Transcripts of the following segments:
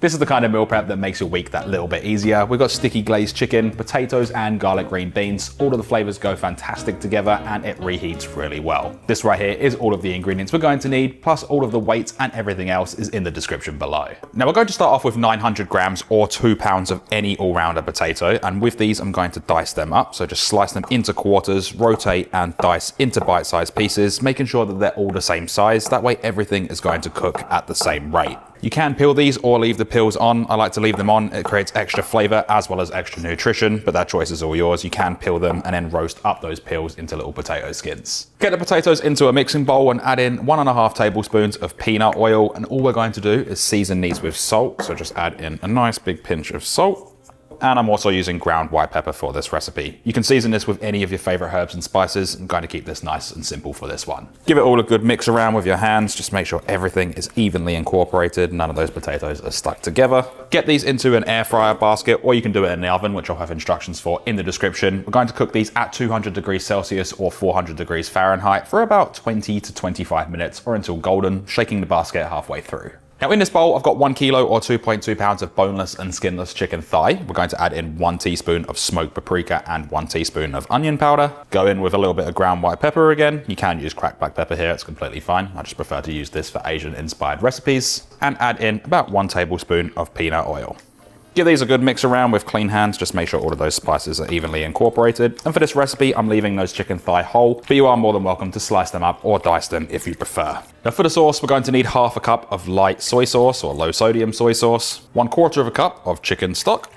This is the kind of meal prep that makes your week that little bit easier. We've got sticky glazed chicken, potatoes, and garlic green beans. All of the flavors go fantastic together and it reheats really well. This right here is all of the ingredients we're going to need, plus all of the weights and everything else is in the description below. Now we're going to start off with 900 grams or 2 pounds of any all-rounder potato, and with these I'm going to dice them up. So just slice them into quarters, rotate and dice into bite-sized pieces, making sure that they're all the same size. That way everything is going to cook at the same rate. You can peel these or leave the peels on. I like to leave them on. It creates extra flavor as well as extra nutrition, but that choice is all yours. You can peel them and then roast up those peels into little potato skins. Get the potatoes into a mixing bowl and add in 1.5 tablespoons of peanut oil. And all we're going to do is season these with salt. So just add in a nice big pinch of salt. And I'm also using ground white pepper for this recipe. You can season this with any of your favorite herbs and spices. I'm going to keep this nice and simple for this one. Give it all a good mix around with your hands. Just make sure everything is evenly incorporated. None of those potatoes are stuck together. Get these into an air fryer basket, or you can do it in the oven, which I'll have instructions for in the description. We're going to cook these at 200 degrees Celsius or 400 degrees Fahrenheit for about 20 to 25 minutes or until golden, shaking the basket halfway through. Now in this bowl, I've got 1 kilo or 2.2 pounds of boneless and skinless chicken thigh. We're going to add in 1 teaspoon of smoked paprika and 1 teaspoon of onion powder. Go in with a little bit of ground white pepper again. You can use cracked black pepper here, it's completely fine. I just prefer to use this for Asian inspired recipes. And add in about 1 tablespoon of peanut oil. Give these a good mix around with clean hands, just make sure all of those spices are evenly incorporated. And for this recipe, I'm leaving those chicken thigh whole, but you are more than welcome to slice them up or dice them if you prefer. Now for the sauce, we're going to need 1/2 cup of light soy sauce or low sodium soy sauce, 1/4 cup of chicken stock,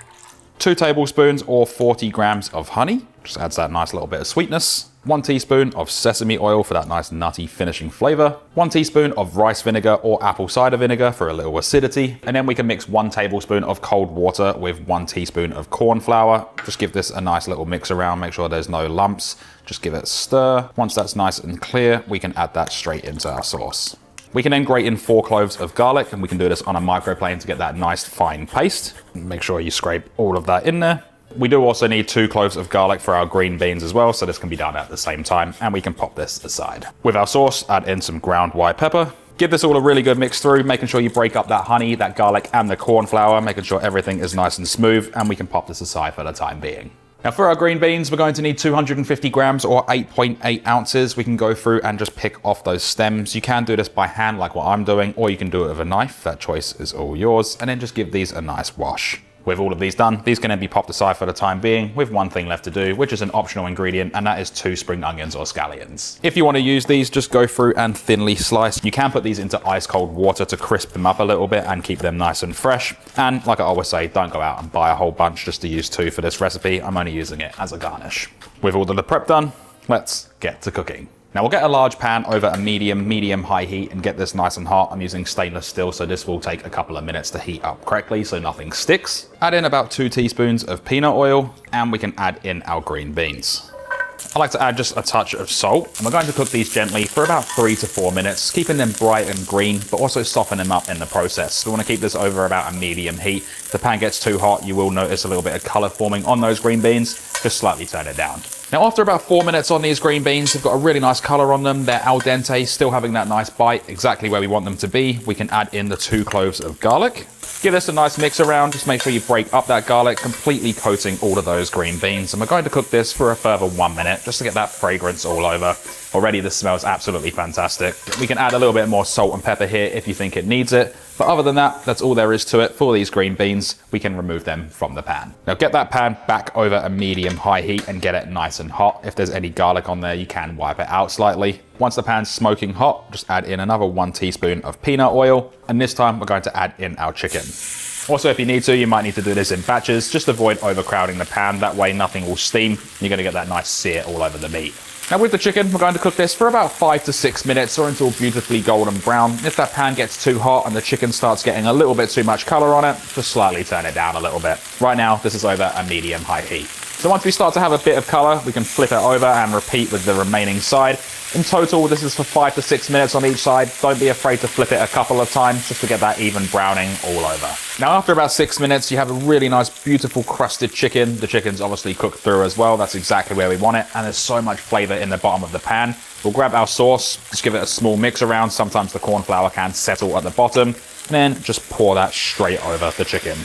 2 tablespoons or 40 grams of honey, just adds that nice little bit of sweetness, 1 teaspoon of sesame oil for that nice nutty finishing flavor, 1 teaspoon of rice vinegar or apple cider vinegar for a little acidity, and then we can mix 1 tablespoon of cold water with 1 teaspoon of corn flour. Just give this a nice little mix around, make sure there's no lumps, just give it a stir. Once that's nice and clear, we can add that straight into our sauce. We can then grate in 4 cloves of garlic, and we can do this on a microplane to get that nice fine paste. Make sure you scrape all of that in there. We do also need 2 cloves of garlic for our green beans as well, so this can be done at the same time, and we can pop this aside. With our sauce, add in some ground white pepper. Give this all a really good mix through, making sure you break up that honey, that garlic, and the corn flour, making sure everything is nice and smooth, and we can pop this aside for the time being. Now for our green beans, we're going to need 250 grams or 8.8 ounces. We can go through and just pick off those stems. You can do this by hand like what I'm doing, or you can do it with a knife. That choice is all yours. And then just give these a nice wash. With all of these done, these can then be popped aside for the time being with one thing left to do, which is an optional ingredient, and that is 2 spring onions or scallions. If you want to use these, just go through and thinly slice. You can put these into ice cold water to crisp them up a little bit and keep them nice and fresh. And like I always say, don't go out and buy a whole bunch just to use 2 for this recipe. I'm only using it as a garnish. With all of the prep done, let's get to cooking. Now we'll get a large pan over a medium-high heat and get this nice and hot. I'm using stainless steel, so this will take a couple of minutes to heat up correctly so nothing sticks. Add in about 2 teaspoons of peanut oil, and we can add in our green beans. I like to add just a touch of salt, and we're going to cook these gently for about 3 to 4 minutes, keeping them bright and green, but also soften them up in the process. We want to keep this over about a medium heat. If the pan gets too hot, you will notice a little bit of color forming on those green beans. Just slightly turn it down. Now after about 4 minutes on these green beans, they've got a really nice color on them. They're al dente, still having that nice bite, exactly where we want them to be. We can add in the 2 cloves of garlic. Give this a nice mix around, just make sure you break up that garlic, completely coating all of those green beans. And we're going to cook this for a further 1 minute, just to get that fragrance all over. Already this smells absolutely fantastic. We can add a little bit more salt and pepper here if you think it needs it. But other than that, that's all there is to it for these green beans. We can remove them from the pan. Now get that pan back over a medium-high heat and get it nice and hot. If there's any garlic on there, you can wipe it out slightly. Once the pan's smoking hot, just add in another 1 teaspoon of peanut oil. And this time we're going to add in our chicken. Also, if you need to, you might need to do this in batches. Just avoid overcrowding the pan. That way nothing will steam. You're going to get that nice sear all over the meat. Now with the chicken, we're going to cook this for about 5 to 6 minutes or until beautifully golden brown. If that pan gets too hot and the chicken starts getting a little bit too much color on it, just slightly turn it down a little bit. Right now, this is over a medium-high heat. So once we start to have a bit of color, we can flip it over and repeat with the remaining side. In total, this is for 5 to 6 minutes on each side. Don't be afraid to flip it a couple of times just to get that even browning all over. Now, after about 6 minutes, you have a really nice, beautiful crusted chicken. The chicken's obviously cooked through as well. That's exactly where we want it. And there's so much flavor in the bottom of the pan. We'll grab our sauce, just give it a small mix around. Sometimes the corn flour can settle at the bottom. And then just pour that straight over the chicken.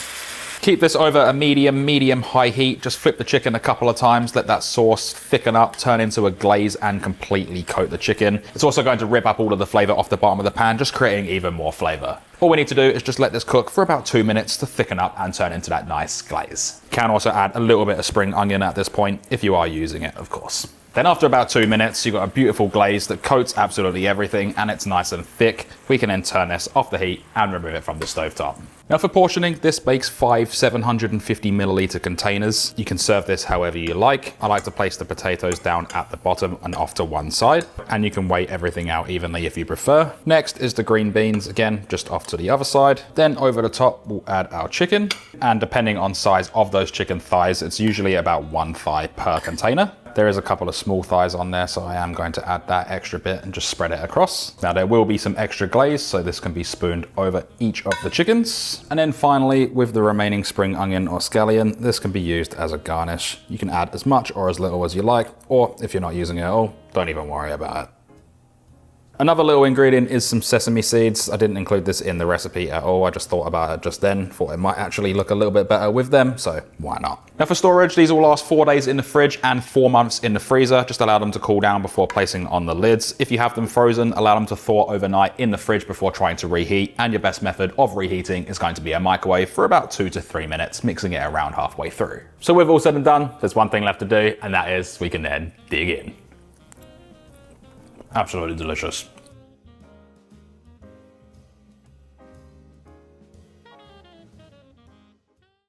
Keep this over a medium-high heat. Just flip the chicken a couple of times, let that sauce thicken up, turn into a glaze, and completely coat the chicken. It's also going to rip up all of the flavor off the bottom of the pan, just creating even more flavor. All we need to do is just let this cook for about 2 minutes to thicken up and turn into that nice glaze. You can also add a little bit of spring onion at this point, if you are using it, of course. Then after about 2 minutes, you've got a beautiful glaze that coats absolutely everything and it's nice and thick. We can then turn this off the heat and remove it from the stovetop. Now for portioning, this bakes 5 750 milliliter containers. You can serve this however you like. I like to place the potatoes down at the bottom and off to one side, and you can weigh everything out evenly if you prefer. Next is the green beans, again, just off to the other side. Then over the top, we'll add our chicken, and depending on size of those chicken thighs, it's usually about 1 thigh per container. There is a couple of small thighs on there, so I am going to add that extra bit and just spread it across. Now there will be some extra glaze, so this can be spooned over each of the chickens. And then finally, with the remaining spring onion or scallion, this can be used as a garnish. You can add as much or as little as you like, or if you're not using it at all, don't even worry about it. Another little ingredient is some sesame seeds. I didn't include this in the recipe at all. I just thought about it just then. Thought it might actually look a little bit better with them, so why not? Now for storage, these will last 4 days in the fridge and 4 months in the freezer. Just allow them to cool down before placing on the lids. If you have them frozen, allow them to thaw overnight in the fridge before trying to reheat. And your best method of reheating is going to be a microwave for about 2 to 3 minutes, mixing it around halfway through. So with all said and done, there's one thing left to do, and that is we can then dig in. Absolutely delicious.